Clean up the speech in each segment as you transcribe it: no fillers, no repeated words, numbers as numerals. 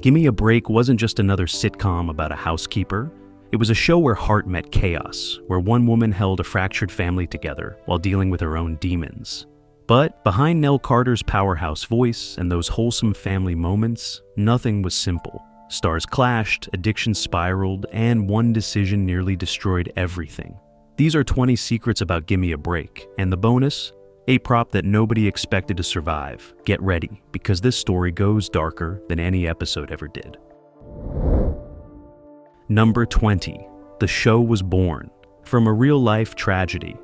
Gimme a Break wasn't just another sitcom about a housekeeper. It was a show where heart met chaos, where one woman held a fractured family together while dealing with her own demons. But behind Nell Carter's powerhouse voice and those wholesome family moments, nothing was simple. Stars clashed, addiction spiraled, and one decision nearly destroyed everything. These are 20 secrets about Gimme a Break, and the bonus? A prop that nobody expected to survive. Get ready, because this story goes darker than any episode ever did. Number 20. The show was born from a real-life tragedy.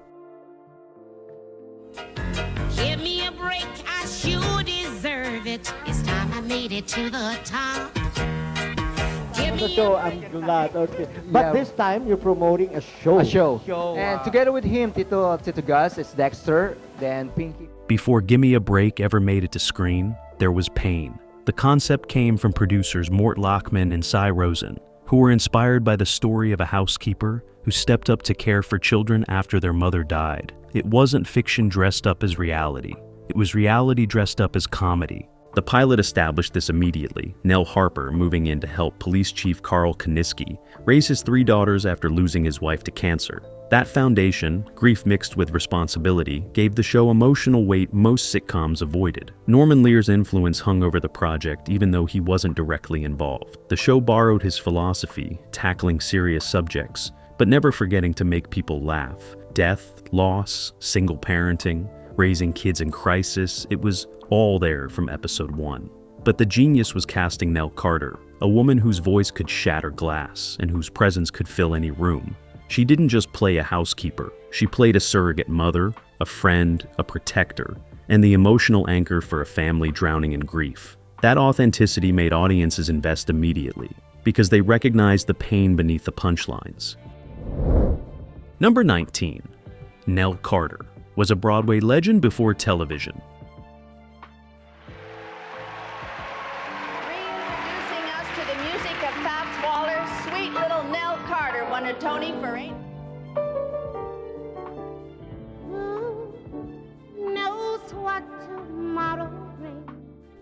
Give me a break, I sure deserve it. It's time I made it to the top. Give me So a I'm break. glad. Okay, but Yeah. this time you're promoting a show. A show. Show, And wow. together with him, Tito Gus, it's Dexter, then Pinky. Before Gimme a Break ever made it to screen, there was pain. The concept came from producers Mort Lachman and Cy Rosen, who were inspired by the story of a housekeeper who stepped up to care for children after their mother died. It wasn't fiction dressed up as reality. It was reality dressed up as comedy. The pilot established this immediately, Nell Harper moving in to help Police Chief Carl Kaniski raise his 3 daughters after losing his wife to cancer. That foundation, grief mixed with responsibility, gave the show emotional weight most sitcoms avoided. Norman Lear's influence hung over the project even though he wasn't directly involved. The show borrowed his philosophy, tackling serious subjects, but never forgetting to make people laugh. Death, loss, single parenting, raising kids in crisis, it was all there from episode 1. But the genius was casting Nell Carter, a woman whose voice could shatter glass and whose presence could fill any room. She didn't just play a housekeeper, she played a surrogate mother, a friend, a protector, and the emotional anchor for a family drowning in grief. That authenticity made audiences invest immediately, because they recognized the pain beneath the punchlines. Number 19. Nell Carter was a Broadway legend before television. Reintroducing us to the music of Fats Waller, sweet little Nell Carter won a Tony for Ain't. Who knows what tomorrow brings?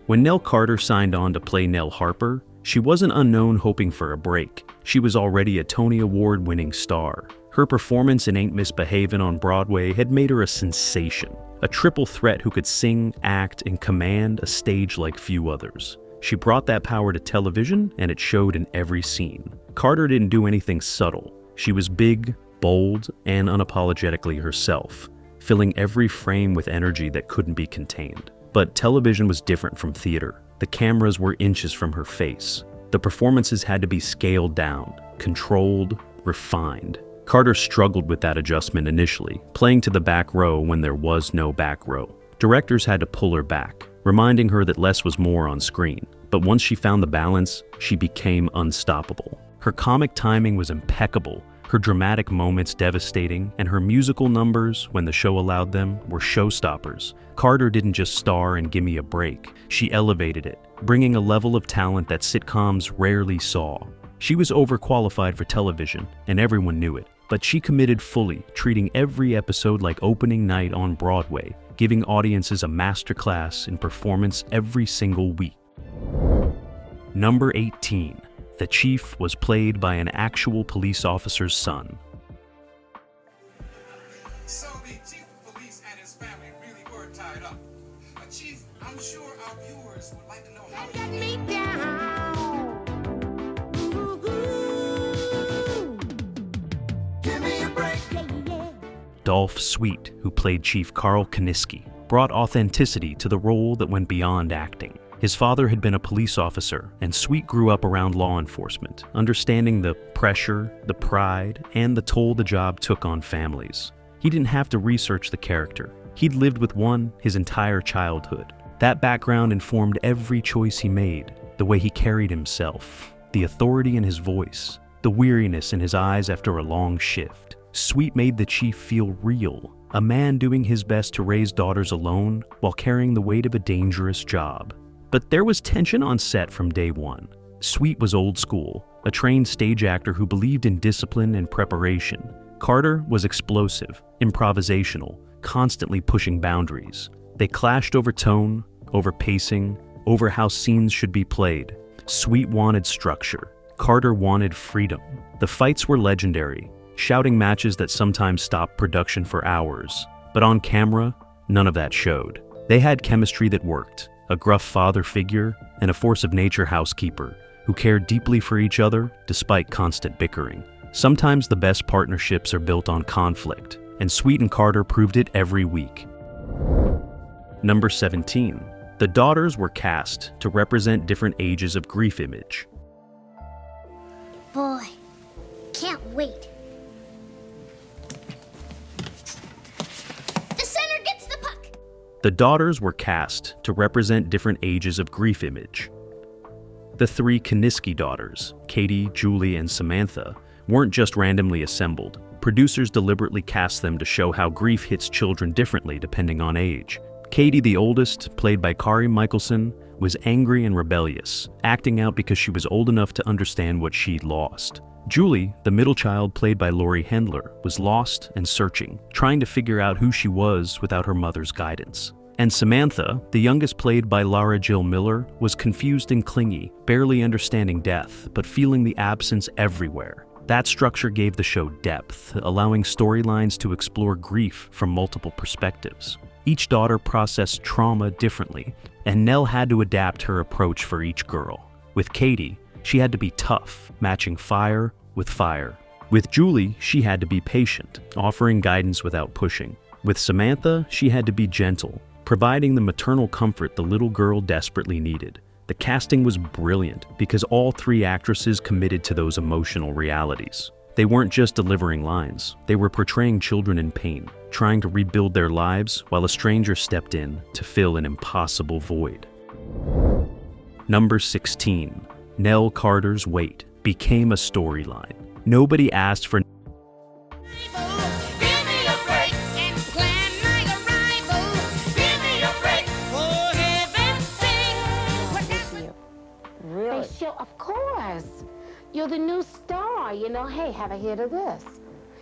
When Nell Carter signed on to play Nell Harper, she wasn't unknown hoping for a break. She was already a Tony Award-winning star. Her performance in Ain't Misbehavin' on Broadway had made her a sensation, a triple threat who could sing, act, and command a stage like few others. She brought that power to television, and it showed in every scene. Carter didn't do anything subtle. She was big, bold, and unapologetically herself, filling every frame with energy that couldn't be contained. But television was different from theater. The cameras were inches from her face. The performances had to be scaled down, controlled, refined. Carter struggled with that adjustment initially, playing to the back row when there was no back row. Directors had to pull her back, reminding her that less was more on screen. But once she found the balance, she became unstoppable. Her comic timing was impeccable, her dramatic moments devastating, and her musical numbers, when the show allowed them, were showstoppers. Carter didn't just star in Gimme a Break, she elevated it, bringing a level of talent that sitcoms rarely saw. She was overqualified for television, and everyone knew it, but she committed fully, treating every episode like opening night on Broadway, giving audiences a masterclass in performance every single week. Number 18. The Chief was played by an actual police officer's son. So the chief of police and his family really were tied up. Chief, I'm sure our viewers would like to know how Get me down. Ooh, Give me a break. yeah, yeah. Dolph Sweet, who played Chief Carl Kaniski, brought authenticity to the role that went beyond acting. His father had been a police officer, and Sweet grew up around law enforcement, understanding the pressure, the pride, and the toll the job took on families. He didn't have to research the character. He'd lived with one his entire childhood. That background informed every choice he made, the way he carried himself, the authority in his voice, the weariness in his eyes after a long shift. Sweet made the Chief feel real, a man doing his best to raise daughters alone while carrying the weight of a dangerous job. But there was tension on set from day one. Sweet was old school, a trained stage actor who believed in discipline and preparation. Carter was explosive, improvisational, constantly pushing boundaries. They clashed over tone, over pacing, over how scenes should be played. Sweet wanted structure. Carter wanted freedom. The fights were legendary, shouting matches that sometimes stopped production for hours. But on camera, none of that showed. They had chemistry that worked, a gruff father figure and a force of nature housekeeper who cared deeply for each other despite constant bickering. Sometimes the best partnerships are built on conflict, and Sweet and Carter proved it every week. Number 17. The daughters were cast to represent different ages of grief image. Boy, can't wait. The center gets the puck. The daughters were cast to represent different ages of grief image. The three Kaniski daughters, Katie, Julie, and Samantha, weren't just randomly assembled. Producers deliberately cast them to show how grief hits children differently depending on age. Katie, the oldest, played by Kari Michelson, was angry and rebellious, acting out because she was old enough to understand what she'd lost. Julie, the middle child played by Laurie Hendler, was lost and searching, trying to figure out who she was without her mother's guidance. And Samantha, the youngest played by Lara Jill Miller, was confused and clingy, barely understanding death, but feeling the absence everywhere. That structure gave the show depth, allowing storylines to explore grief from multiple perspectives. Each daughter processed trauma differently, and Nell had to adapt her approach for each girl. With Katie, she had to be tough, matching fire with fire. With Julie, she had to be patient, offering guidance without pushing. With Samantha, she had to be gentle, providing the maternal comfort the little girl desperately needed. The casting was brilliant because all three actresses committed to those emotional realities. They weren't just delivering lines, they were portraying children in pain, trying to rebuild their lives while a stranger stepped in to fill an impossible void. Number 16. Nell Carter's Wait became a storyline. Nobody asked for Really? Of course. You're the new star, hey, have a hit of this.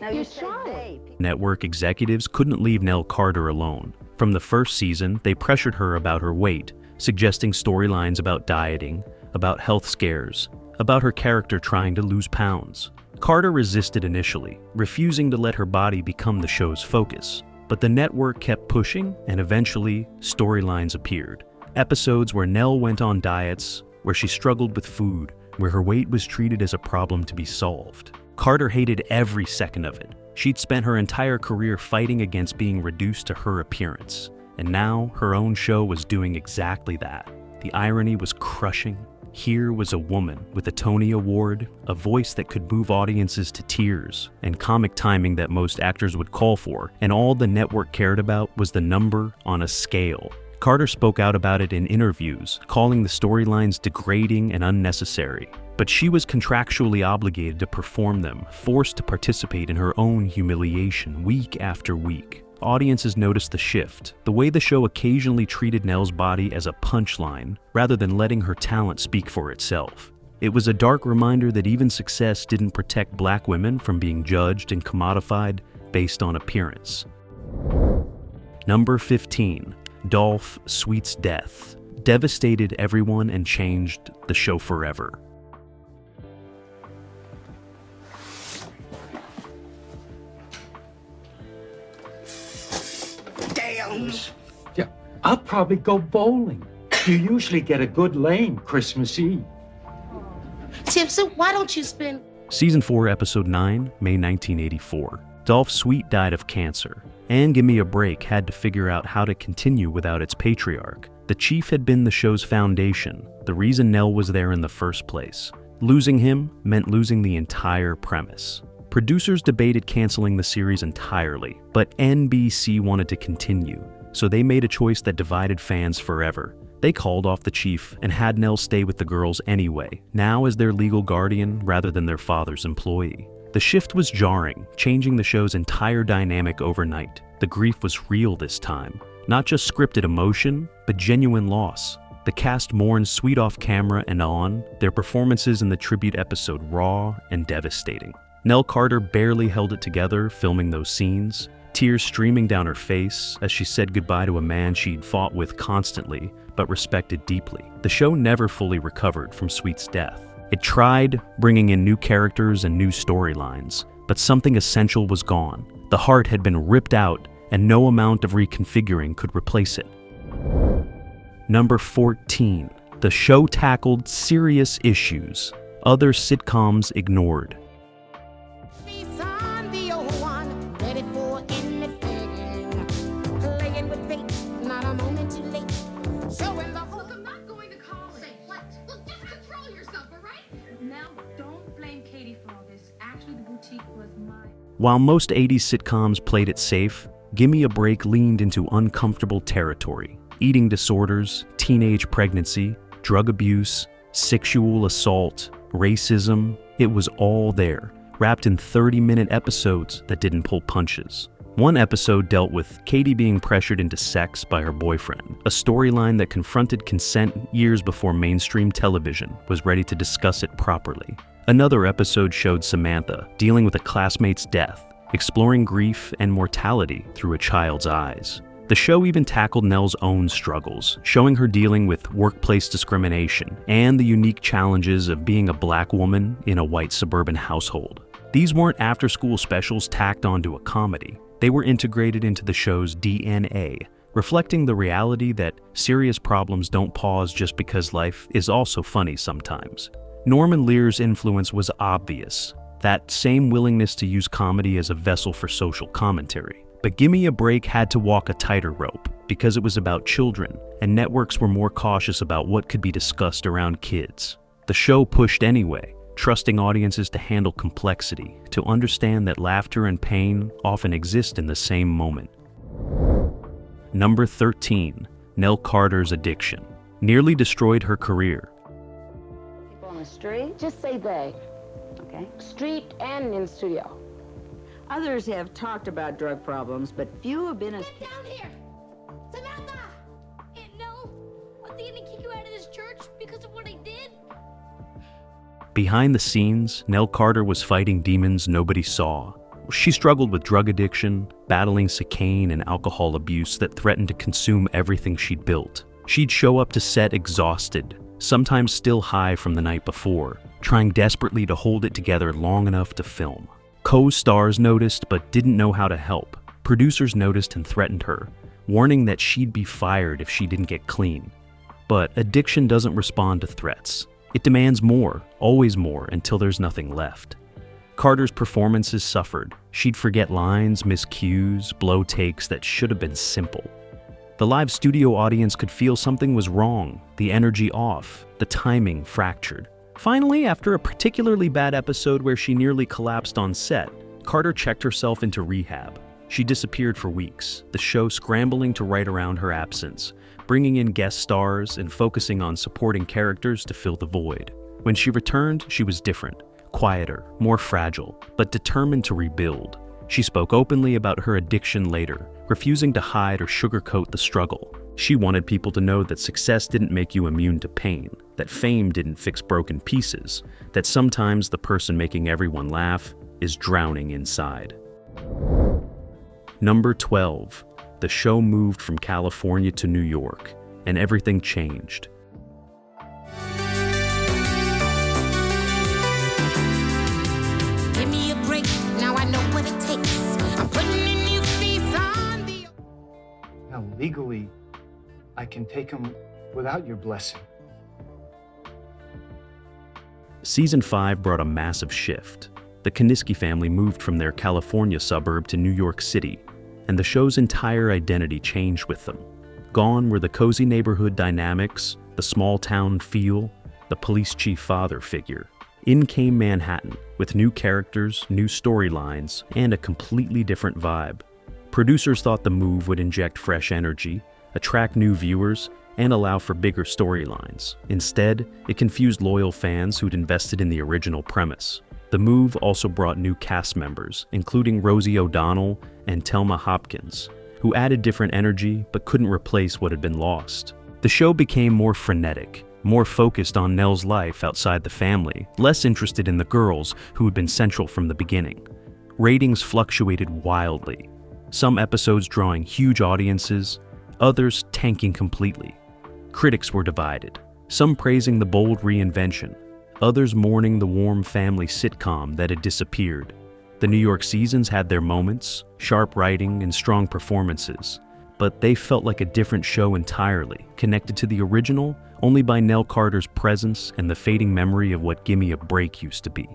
Now you say they. Network executives couldn't leave Nell Carter alone. From the first season, they pressured her about her weight, suggesting storylines about dieting, about health scares, about her character trying to lose pounds. Carter resisted initially, refusing to let her body become the show's focus. But the network kept pushing, and eventually, storylines appeared. Episodes where Nell went on diets, where she struggled with food, where her weight was treated as a problem to be solved. Carter hated every second of it. She'd spent her entire career fighting against being reduced to her appearance, and now her own show was doing exactly that. The irony was crushing. Here was a woman with a Tony Award, a voice that could move audiences to tears, and comic timing that most actors would call for, and all the network cared about was the number on a scale. Carter spoke out about it in interviews, calling the storylines degrading and unnecessary. But she was contractually obligated to perform them, forced to participate in her own humiliation week after week. Audiences noticed the shift, the way the show occasionally treated Nell's body as a punchline, rather than letting her talent speak for itself. It was a dark reminder that even success didn't protect Black women from being judged and commodified based on appearance. Number 15. Dolph Sweet's death devastated everyone and changed the show forever. Damn! Yeah, I'll probably go bowling. You usually get a good lane Christmas Eve. Tipsy, why don't you spend... Season 4, Episode 9, May 1984. Dolph Sweet died of cancer, and Gimme a Break had to figure out how to continue without its patriarch. The chief had been the show's foundation, the reason Nell was there in the first place. Losing him meant losing the entire premise. Producers debated canceling the series entirely, but NBC wanted to continue, so they made a choice that divided fans forever. They called off the chief and had Nell stay with the girls anyway, now as their legal guardian rather than their father's employee. The shift was jarring, changing the show's entire dynamic overnight. The grief was real this time. Not just scripted emotion, but genuine loss. The cast mourned Sweet off camera and on, their performances in the tribute episode raw and devastating. Nell Carter barely held it together filming those scenes, tears streaming down her face as she said goodbye to a man she'd fought with constantly, but respected deeply. The show never fully recovered from Sweet's death. It tried bringing in new characters and new storylines, but something essential was gone. The heart had been ripped out, and no amount of reconfiguring could replace it. Number 14. The show tackled serious issues other sitcoms ignored. Face on the old one, ready for anything. Playing with fate, not a moment too late. Showing the whole. Look, I'm not going to college. Say what? Look, just control yourself, all right? Now, don't blame Katie for all this. Actually, the boutique was mine. While most 80s sitcoms played it safe, Gimme a Break leaned into uncomfortable territory. Eating disorders, teenage pregnancy, drug abuse, sexual assault, racism, it was all there, wrapped in 30-minute episodes that didn't pull punches. One episode dealt with Katie being pressured into sex by her boyfriend, a storyline that confronted consent years before mainstream television was ready to discuss it properly. Another episode showed Samantha dealing with a classmate's death, exploring grief and mortality through a child's eyes. The show even tackled Nell's own struggles, showing her dealing with workplace discrimination and the unique challenges of being a black woman in a white suburban household. These weren't after-school specials tacked onto a comedy. They were integrated into the show's DNA, reflecting the reality that serious problems don't pause just because life is also funny sometimes. Norman Lear's influence was obvious, that same willingness to use comedy as a vessel for social commentary. But Gimme a Break had to walk a tighter rope because it was about children, and networks were more cautious about what could be discussed around kids. The show pushed anyway, trusting audiences to handle complexity, to understand that laughter and pain often exist in the same moment. Number 13. Nell Carter's addiction nearly destroyed her career. People on the street? Just say they. Okay. Street and in studio. Others have talked about drug problems, but few have been as... Get down here! Samantha! No, are they gonna kick you out of this church because of what I did? Behind the scenes, Nell Carter was fighting demons nobody saw. She struggled with drug addiction, battling cocaine and alcohol abuse that threatened to consume everything she'd built. She'd show up to set exhausted, sometimes still high from the night before, trying desperately to hold it together long enough to film. Co-stars noticed but didn't know how to help. Producers noticed and threatened her, warning that she'd be fired if she didn't get clean. But addiction doesn't respond to threats. It demands more, always more, until there's nothing left. Carter's performances suffered. She'd forget lines, miss cues, blow takes that should have been simple. The live studio audience could feel something was wrong, the energy off, the timing fractured. Finally, after a particularly bad episode where she nearly collapsed on set, Carter checked herself into rehab. She disappeared for weeks, the show scrambling to write around her absence, bringing in guest stars and focusing on supporting characters to fill the void. When she returned, she was different, quieter, more fragile, but determined to rebuild. She spoke openly about her addiction later, refusing to hide or sugarcoat the struggle. She wanted people to know that success didn't make you immune to pain, that fame didn't fix broken pieces, that sometimes the person making everyone laugh is drowning inside. Number 12. The show moved from California to New York, and everything changed. Give me a break, now I know what it takes. I'm putting a new face on the... Now, legally, I can take him without your blessing. Season 5 brought a massive shift. The Kaniski family moved from their California suburb to New York City, and the show's entire identity changed with them. Gone were the cozy neighborhood dynamics, the small-town feel, the police chief father figure. In came Manhattan, with new characters, new storylines, and a completely different vibe. Producers thought the move would inject fresh energy, attract new viewers, and allow for bigger storylines. Instead, it confused loyal fans who'd invested in the original premise. The move also brought new cast members, including Rosie O'Donnell and Thelma Hopkins, who added different energy but couldn't replace what had been lost. The show became more frenetic, more focused on Nell's life outside the family, less interested in the girls who had been central from the beginning. Ratings fluctuated wildly, some episodes drawing huge audiences, others tanking completely. Critics were divided, some praising the bold reinvention, others mourning the warm family sitcom that had disappeared. The New York seasons had their moments, sharp writing and strong performances, but they felt like a different show entirely, connected to the original only by Nell Carter's presence and the fading memory of what Gimme a Break used to be.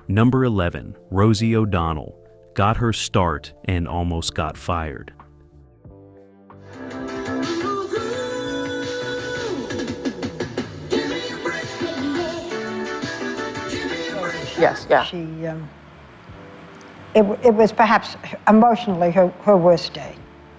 Number 11, Rosie O'Donnell, got her start and almost got fired. Yes, yeah. It was perhaps emotionally her worst day.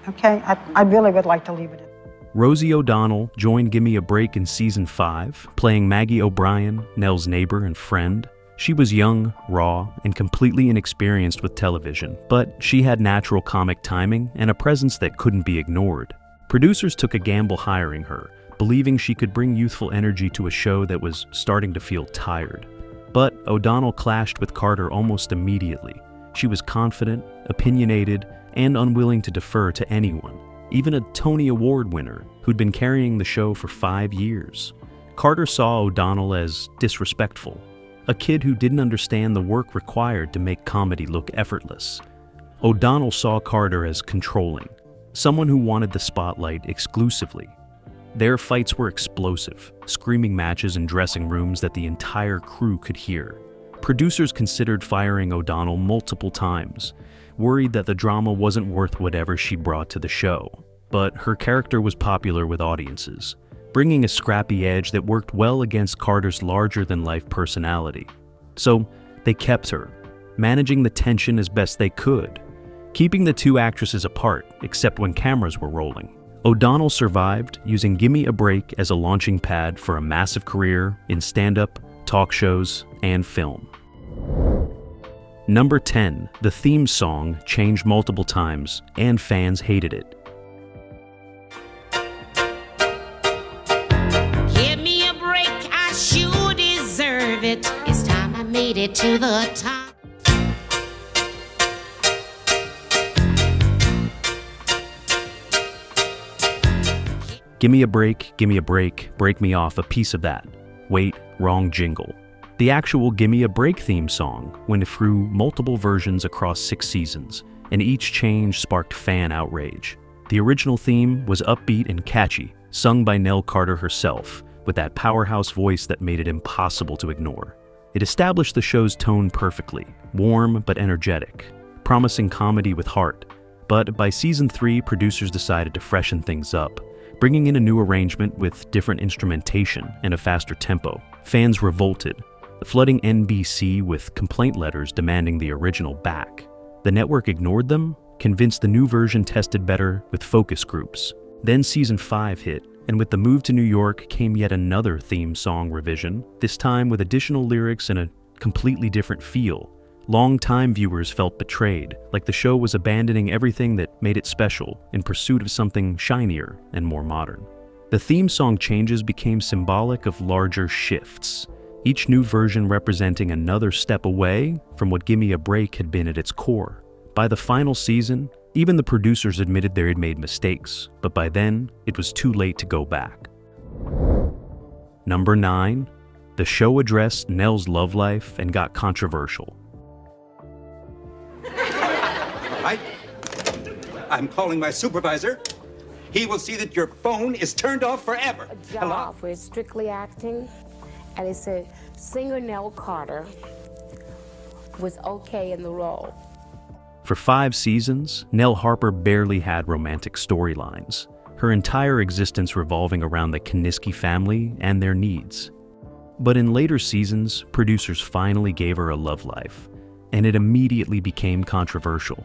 Okay, I really would like to leave it at that. Rosie O'Donnell joined Gimme a Break in season 5, playing Maggie O'Brien, Nell's neighbor and friend. She was young, raw, and completely inexperienced with television, but she had natural comic timing and a presence that couldn't be ignored. Producers took a gamble hiring her, believing she could bring youthful energy to a show that was starting to feel tired. But O'Donnell clashed with Carter almost immediately. She was confident, opinionated, and unwilling to defer to anyone, even a Tony Award winner who'd been carrying the show for 5 years. Carter saw O'Donnell as disrespectful, a kid who didn't understand the work required to make comedy look effortless. O'Donnell saw Carter as controlling, someone who wanted the spotlight exclusively. Their fights were explosive, screaming matches in dressing rooms that the entire crew could hear. Producers considered firing O'Donnell multiple times, worried that the drama wasn't worth whatever she brought to the show. But her character was popular with audiences, bringing a scrappy edge that worked well against Carter's larger-than-life personality. So they kept her, managing the tension as best they could, keeping the two actresses apart except when cameras were rolling. O'Donnell survived, using Gimme a Break as a launching pad for a massive career in stand-up, talk shows, and film. Number 10, the theme song changed multiple times, and fans hated it. Give me a break, I sure deserve it. It's time I made it to the top. Gimme a break, break me off a piece of that. Wait, wrong jingle. The actual Gimme a Break theme song went through multiple versions across 6 seasons, and each change sparked fan outrage. The original theme was upbeat and catchy, sung by Nell Carter herself, with that powerhouse voice that made it impossible to ignore. It established the show's tone perfectly, warm but energetic, promising comedy with heart. But by season 3, producers decided to freshen things up, bringing in a new arrangement with different instrumentation and a faster tempo. Fans revolted, flooding NBC with complaint letters demanding the original back. The network ignored them, convinced the new version tested better with focus groups. Then season 5 hit, and with the move to New York came yet another theme song revision, this time with additional lyrics and a completely different feel. Long-time viewers felt betrayed, like the show was abandoning everything that made it special in pursuit of something shinier and more modern. The theme song changes became symbolic of larger shifts, each new version representing another step away from what Gimme a Break had been at its core. By the final season, even the producers admitted they had made mistakes, but by then, it was too late to go back. Number 9, the show addressed Nell's love life and got controversial. I'm calling my supervisor. He will see that your phone is turned off forever. A job where it's strictly acting, and it said singer Nell Carter was okay in the role. For 5 seasons, Nell Harper barely had romantic storylines, her entire existence revolving around the Kiniski family and their needs. But in later seasons, producers finally gave her a love life, and it immediately became controversial.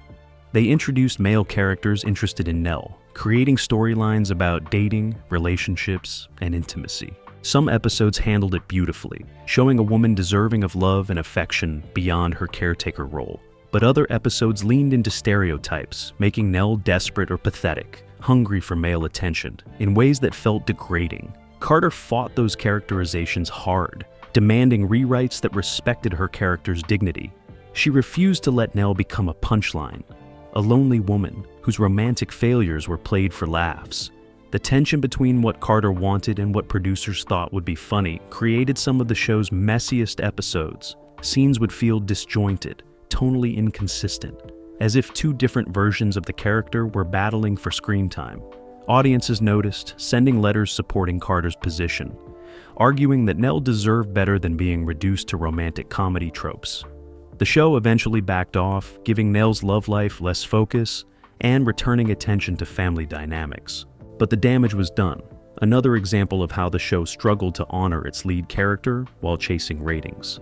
They introduced male characters interested in Nell, creating storylines about dating, relationships, and intimacy. Some episodes handled it beautifully, showing a woman deserving of love and affection beyond her caretaker role. But other episodes leaned into stereotypes, making Nell desperate or pathetic, hungry for male attention, in ways that felt degrading. Carter fought those characterizations hard, demanding rewrites that respected her character's dignity. She refused to let Nell become a punchline, a lonely woman whose romantic failures were played for laughs. The tension between what Carter wanted and what producers thought would be funny created some of the show's messiest episodes. Scenes would feel disjointed, tonally inconsistent, as if two different versions of the character were battling for screen time. Audiences noticed, sending letters supporting Carter's position, arguing that Nell deserved better than being reduced to romantic comedy tropes. The show eventually backed off, giving Nell's love life less focus and returning attention to family dynamics. But the damage was done, another example of how the show struggled to honor its lead character while chasing ratings.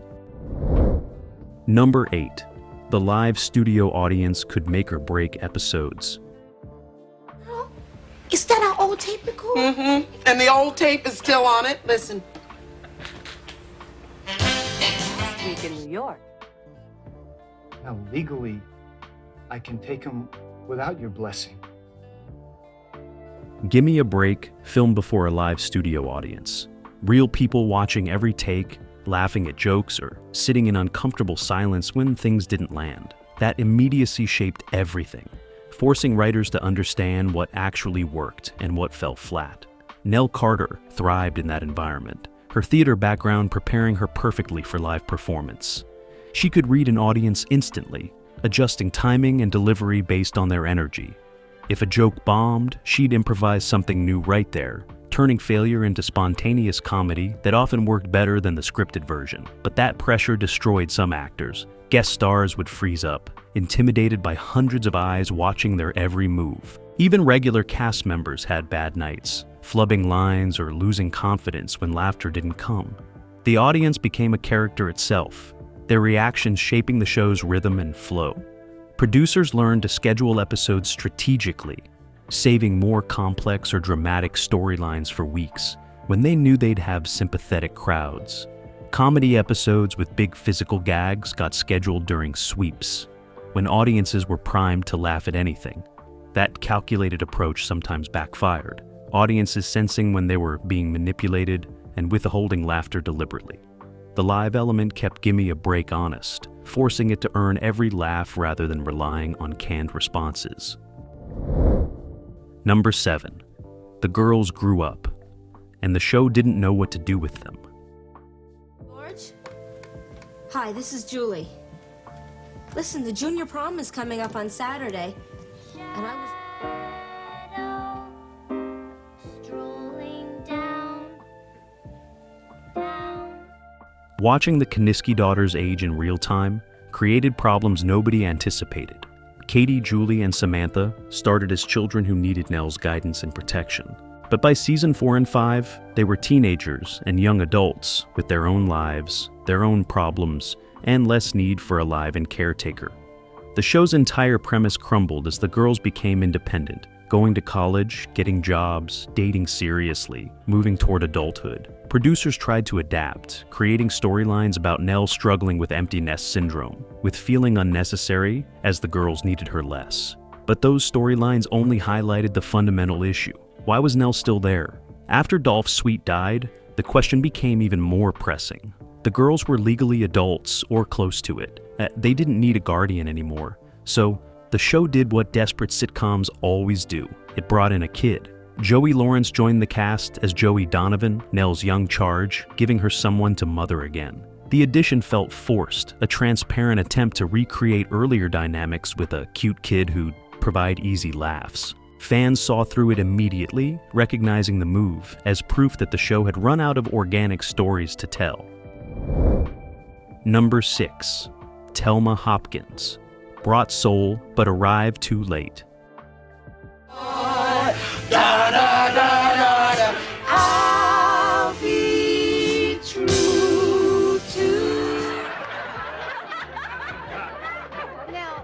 Number 8. The live studio audience could make or break episodes. Is that our old tape recorder? Mm-hmm. And the old tape is still on it. Listen. Last week in New York. Now, legally, I can take him without your blessing. Gimme a Break, filmed before a live studio audience. Real people watching every take, laughing at jokes, or sitting in uncomfortable silence when things didn't land. That immediacy shaped everything, forcing writers to understand what actually worked and what fell flat. Nell Carter thrived in that environment, her theater background preparing her perfectly for live performance. She could read an audience instantly, adjusting timing and delivery based on their energy. If a joke bombed, she'd improvise something new right there, turning failure into spontaneous comedy that often worked better than the scripted version. But that pressure destroyed some actors. Guest stars would freeze up, intimidated by hundreds of eyes watching their every move. Even regular cast members had bad nights, flubbing lines or losing confidence when laughter didn't come. The audience became a character itself, their reactions shaping the show's rhythm and flow. Producers learned to schedule episodes strategically, saving more complex or dramatic storylines for weeks when they knew they'd have sympathetic crowds. Comedy episodes with big physical gags got scheduled during sweeps, when audiences were primed to laugh at anything. That calculated approach sometimes backfired, audiences sensing when they were being manipulated and withholding laughter deliberately. The live element kept Gimme a Break honest, forcing it to earn every laugh rather than relying on canned responses. Number 7. The girls grew up, and the show didn't know what to do with them. George? Hi, this is Julie. Listen, the junior prom is coming up on Saturday, and I was... Watching the Kaniski daughters age in real time created problems nobody anticipated. Katie, Julie, and Samantha started as children who needed Nell's guidance and protection. But by season 4 and 5, they were teenagers and young adults with their own lives, their own problems, and less need for a live-in caretaker. The show's entire premise crumbled as the girls became independent, going to college, getting jobs, dating seriously, moving toward adulthood. Producers tried to adapt, creating storylines about Nell struggling with empty nest syndrome, with feeling unnecessary as the girls needed her less. But those storylines only highlighted the fundamental issue. Why was Nell still there? After Dolph's suite died, the question became even more pressing. The girls were legally adults or close to it. They didn't need a guardian anymore. So the show did what desperate sitcoms always do. It brought in a kid. Joey Lawrence joined the cast as Joey Donovan, Nell's young charge, giving her someone to mother again. The addition felt forced, a transparent attempt to recreate earlier dynamics with a cute kid who'd provide easy laughs. Fans saw through it immediately, recognizing the move as proof that the show had run out of organic stories to tell. Number 6. Thelma Hopkins. Brought soul, but arrived too late. I'll be true to. Now,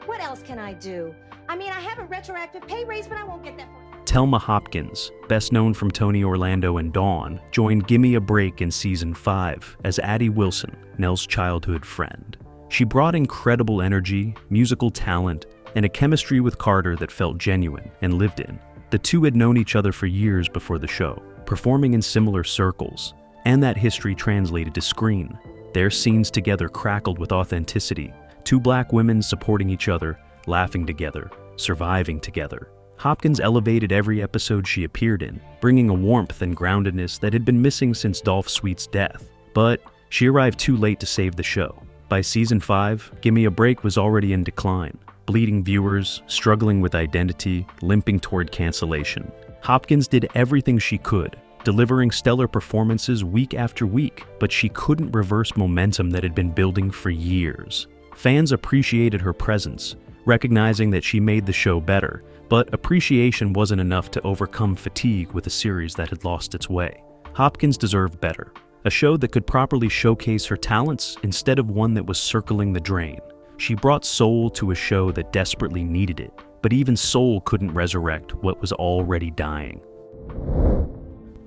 what else can I do? I mean, I have a retroactive pay raise, but I won't get that for you. Thelma Hopkins, best known from Tony Orlando and Dawn, joined Gimme a Break in season 5 as Addie Wilson, Nell's childhood friend. She brought incredible energy, musical talent, and a chemistry with Carter that felt genuine and lived in. The two had known each other for years before the show, performing in similar circles, and that history translated to screen. Their scenes together crackled with authenticity, two black women supporting each other, laughing together, surviving together. Hopkins elevated every episode she appeared in, bringing a warmth and groundedness that had been missing since Dolph Sweet's death. But she arrived too late to save the show. By season 5, Gimme a Break was already in decline, bleeding viewers, struggling with identity, limping toward cancellation. Hopkins did everything she could, delivering stellar performances week after week, but she couldn't reverse momentum that had been building for years. Fans appreciated her presence, recognizing that she made the show better, but appreciation wasn't enough to overcome fatigue with a series that had lost its way. Hopkins deserved better, a show that could properly showcase her talents instead of one that was circling the drain. She brought soul to a show that desperately needed it, but even soul couldn't resurrect what was already dying.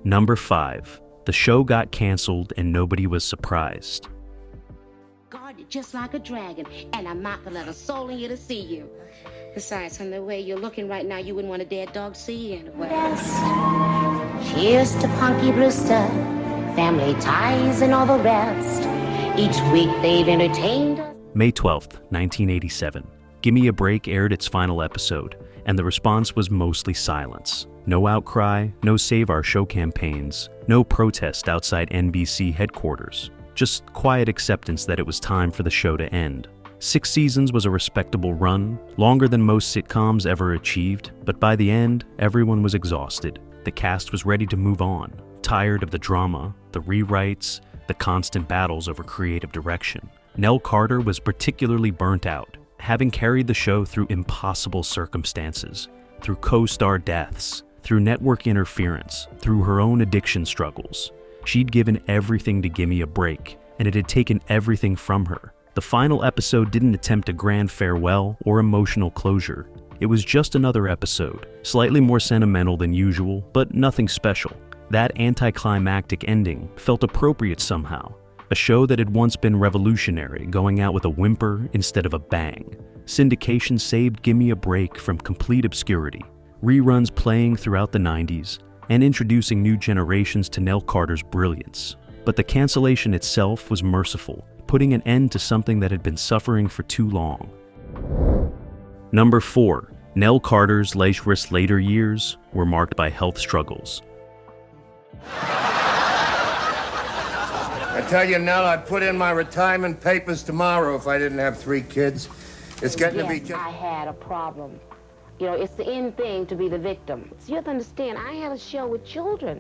Number 5. The show got canceled and nobody was surprised. Guard just like a dragon, and I'm not gonna let a soul in you to see you. Besides, from the way you're looking right now, you wouldn't want a dead dog to see you anyway. Cheers to Punky Brewster, family ties and all the rest. Each week they've entertained us. May 12th, 1987. Gimme a Break aired its final episode, and the response was mostly silence. No outcry, no Save Our Show campaigns, no protest outside NBC headquarters. Just quiet acceptance that it was time for the show to end. 6 seasons was a respectable run, longer than most sitcoms ever achieved, but by the end, everyone was exhausted. The cast was ready to move on, tired of the drama, the rewrites, the constant battles over creative direction. Nell Carter was particularly burnt out, having carried the show through impossible circumstances, through co-star deaths, through network interference, through her own addiction struggles. She'd given everything to Gimme a Break, and it had taken everything from her. The final episode didn't attempt a grand farewell or emotional closure. It was just another episode, slightly more sentimental than usual, but nothing special. That anticlimactic ending felt appropriate somehow. A show that had once been revolutionary, going out with a whimper instead of a bang. Syndication saved Gimme a Break from complete obscurity, reruns playing throughout the 90s, and introducing new generations to Nell Carter's brilliance. But the cancellation itself was merciful, putting an end to something that had been suffering for too long. Number 4. Nell Carter's later years were marked by health struggles. I tell you, Nell, I'd put in my retirement papers tomorrow if I didn't have 3 kids. It's getting to be just... I had a problem. You know, it's the end thing to be the victim. So you have to understand, I had a show with children.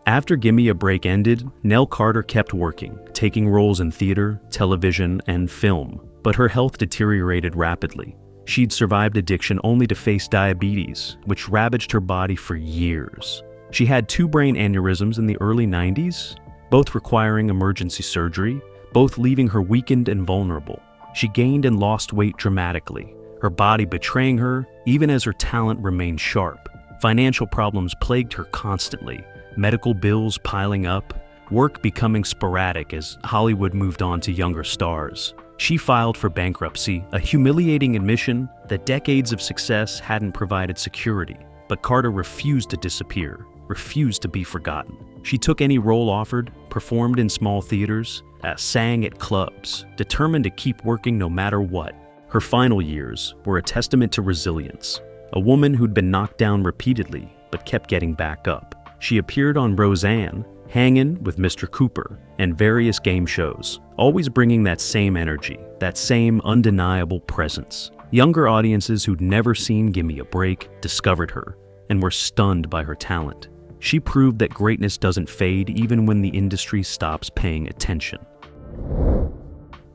After Gimme a Break ended, Nell Carter kept working, taking roles in theater, television, and film, but her health deteriorated rapidly. She'd survived addiction only to face diabetes, which ravaged her body for years. She had 2 brain aneurysms in the early 90s, both requiring emergency surgery, both leaving her weakened and vulnerable. She gained and lost weight dramatically, her body betraying her even as her talent remained sharp. Financial problems plagued her constantly, medical bills piling up, work becoming sporadic as Hollywood moved on to younger stars. She filed for bankruptcy, a humiliating admission that decades of success hadn't provided security. But Carter refused to disappear, refused to be forgotten. She took any role offered, performed in small theaters, sang at clubs, determined to keep working no matter what. Her final years were a testament to resilience, a woman who'd been knocked down repeatedly but kept getting back up. She appeared on Roseanne, Hangin' with Mr. Cooper, and various game shows, always bringing that same energy, that same undeniable presence. Younger audiences who'd never seen Gimme a Break discovered her and were stunned by her talent. She proved that greatness doesn't fade even when the industry stops paying attention.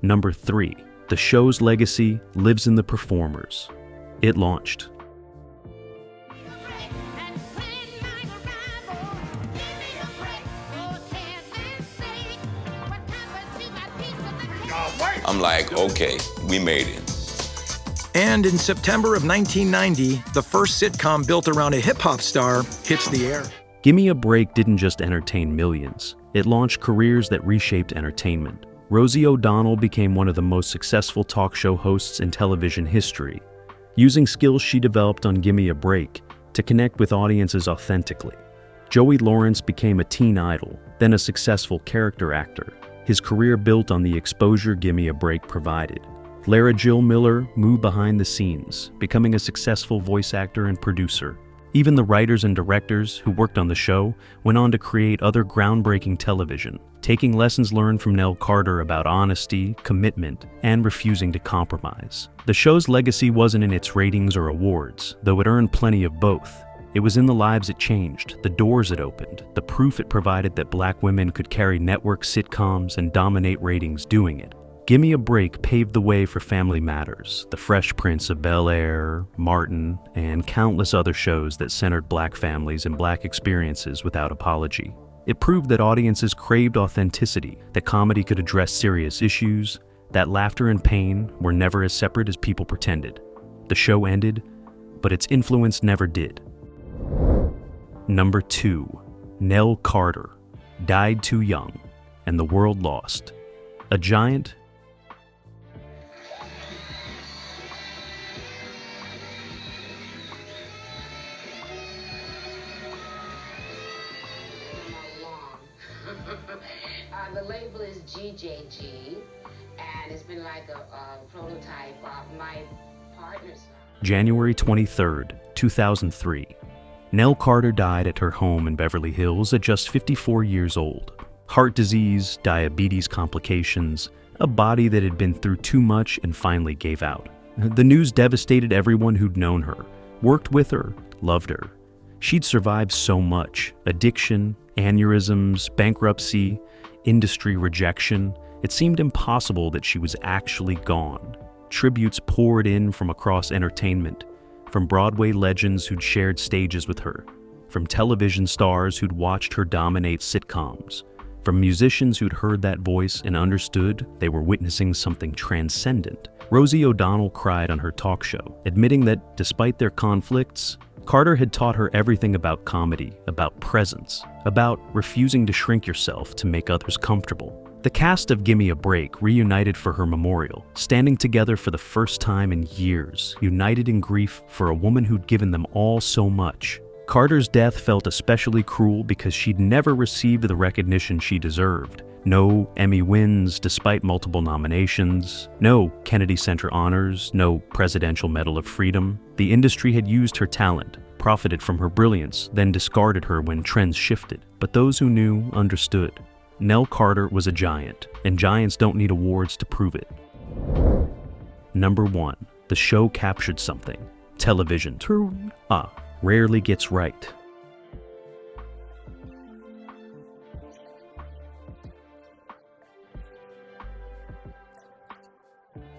Number 3. The show's legacy lives in the performers. It launched. I'm like, okay, we made it. And in September of 1990, the first sitcom built around a hip-hop star hits the air. Gimme a Break didn't just entertain millions. It launched careers that reshaped entertainment. Rosie O'Donnell became one of the most successful talk show hosts in television history, using skills she developed on Gimme a Break to connect with audiences authentically. Joey Lawrence became a teen idol, then a successful character actor, his career built on the exposure Gimme a Break provided. Lara Jill Miller moved behind the scenes, becoming a successful voice actor and producer. Even the writers and directors who worked on the show went on to create other groundbreaking television, taking lessons learned from Nell Carter about honesty, commitment, and refusing to compromise. The show's legacy wasn't in its ratings or awards, though it earned plenty of both. It was in the lives it changed, the doors it opened, the proof it provided that Black women could carry network sitcoms and dominate ratings doing it. Gimme a Break paved the way for Family Matters, The Fresh Prince of Bel-Air, Martin, and countless other shows that centered Black families and Black experiences without apology. It proved that audiences craved authenticity, that comedy could address serious issues, that laughter and pain were never as separate as people pretended. The show ended, but its influence never did. Number 2. Nell Carter died too young, and the world lost. A giant. The label is GJG, and it's been like a prototype of my partner's. January 23rd, 2003. Nell Carter died at her home in Beverly Hills at just 54 years old. Heart disease, diabetes complications, a body that had been through too much and finally gave out. The news devastated everyone who'd known her, worked with her, loved her. She'd survived so much: addiction, aneurysms, bankruptcy, industry rejection. It seemed impossible that she was actually gone. Tributes poured in from across entertainment, from Broadway legends who'd shared stages with her, from television stars who'd watched her dominate sitcoms, from musicians who'd heard that voice and understood they were witnessing something transcendent. Rosie O'Donnell cried on her talk show, admitting that despite their conflicts, Carter had taught her everything about comedy, about presence, about refusing to shrink yourself to make others comfortable. The cast of Gimme a Break reunited for her memorial, standing together for the first time in years, united in grief for a woman who'd given them all so much. Carter's death felt especially cruel because she'd never received the recognition she deserved. No Emmy wins despite multiple nominations, no Kennedy Center honors, no Presidential Medal of Freedom. The industry had used her talent, profited from her brilliance, then discarded her when trends shifted. But those who knew understood. Nell Carter was a giant, and giants don't need awards to prove it. Number 1. The show captured something. Television rarely gets right.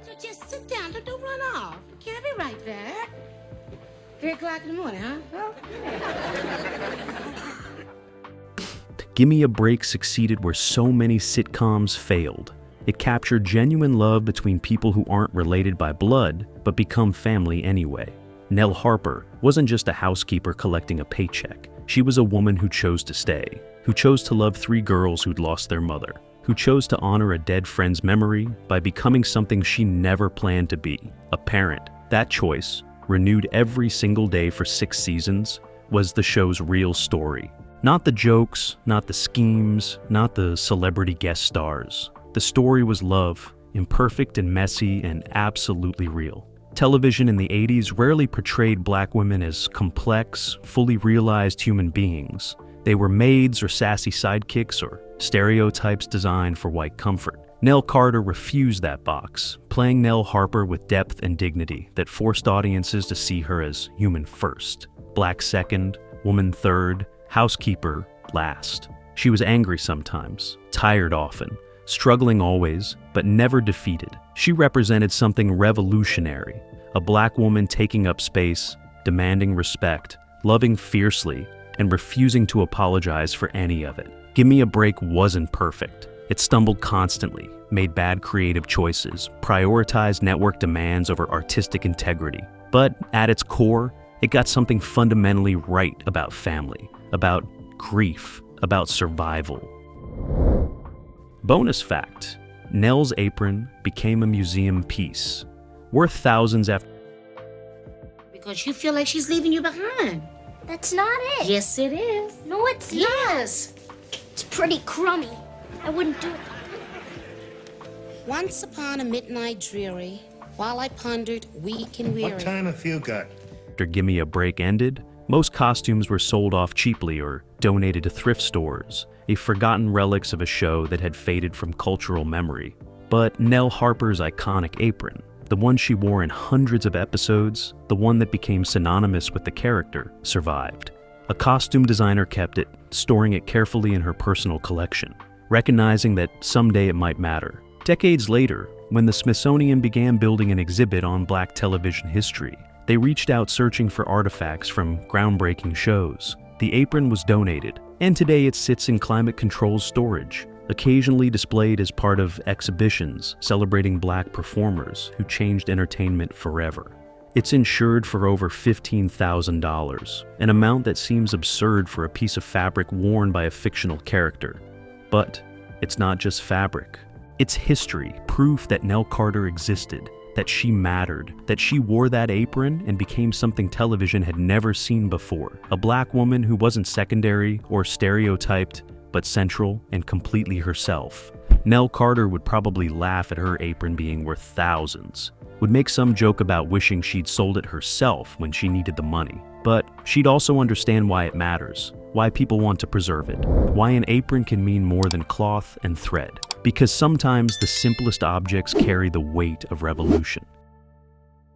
So just sit down, don't run off. Can't be right there. 3 o'clock in the morning, huh? Gimme a Break succeeded where so many sitcoms failed. It captured genuine love between people who aren't related by blood, but become family anyway. Nell Harper wasn't just a housekeeper collecting a paycheck. She was a woman who chose to stay, who chose to love 3 girls who'd lost their mother, who chose to honor a dead friend's memory by becoming something she never planned to be, a parent. That choice, renewed every single day for 6 seasons, was the show's real story. Not the jokes, not the schemes, not the celebrity guest stars. The story was love, imperfect and messy and absolutely real. Television in the 80s rarely portrayed Black women as complex, fully realized human beings. They were maids or sassy sidekicks or stereotypes designed for white comfort. Nell Carter refused that box, playing Nell Harper with depth and dignity that forced audiences to see her as human first, Black second, woman third, housekeeper last. She was angry sometimes, tired often, struggling always, but never defeated. She represented something revolutionary, a Black woman taking up space, demanding respect, loving fiercely, and refusing to apologize for any of it. Gimme a Break wasn't perfect. It stumbled constantly, made bad creative choices, prioritized network demands over artistic integrity. But at its core, it got something fundamentally right about family, about grief, about survival. Bonus fact, Nell's apron became a museum piece, worth thousands after. Because you feel like she's leaving you behind. That's not it. Yes, it is. No, it's Yes. It's pretty crummy. I wouldn't do it. Once upon a midnight dreary, while I pondered, weak and weary. What time have you got? After Gimme a Break ended, most costumes were sold off cheaply or donated to thrift stores, a forgotten relics of a show that had faded from cultural memory. But Nell Harper's iconic apron, the one she wore in hundreds of episodes, the one that became synonymous with the character, survived. A costume designer kept it, storing it carefully in her personal collection, recognizing that someday it might matter. Decades later, when the Smithsonian began building an exhibit on Black television history, they reached out searching for artifacts from groundbreaking shows. The apron was donated, and today it sits in climate-controlled storage, occasionally displayed as part of exhibitions celebrating Black performers who changed entertainment forever. It's insured for over $15,000, an amount that seems absurd for a piece of fabric worn by a fictional character. But it's not just fabric. It's history, proof that Nell Carter existed, that she mattered, that she wore that apron and became something television had never seen before. A Black woman who wasn't secondary or stereotyped, but central and completely herself. Nell Carter would probably laugh at her apron being worth thousands, would make some joke about wishing she'd sold it herself when she needed the money. But she'd also understand why it matters, why people want to preserve it, why an apron can mean more than cloth and thread. Because sometimes the simplest objects carry the weight of revolution.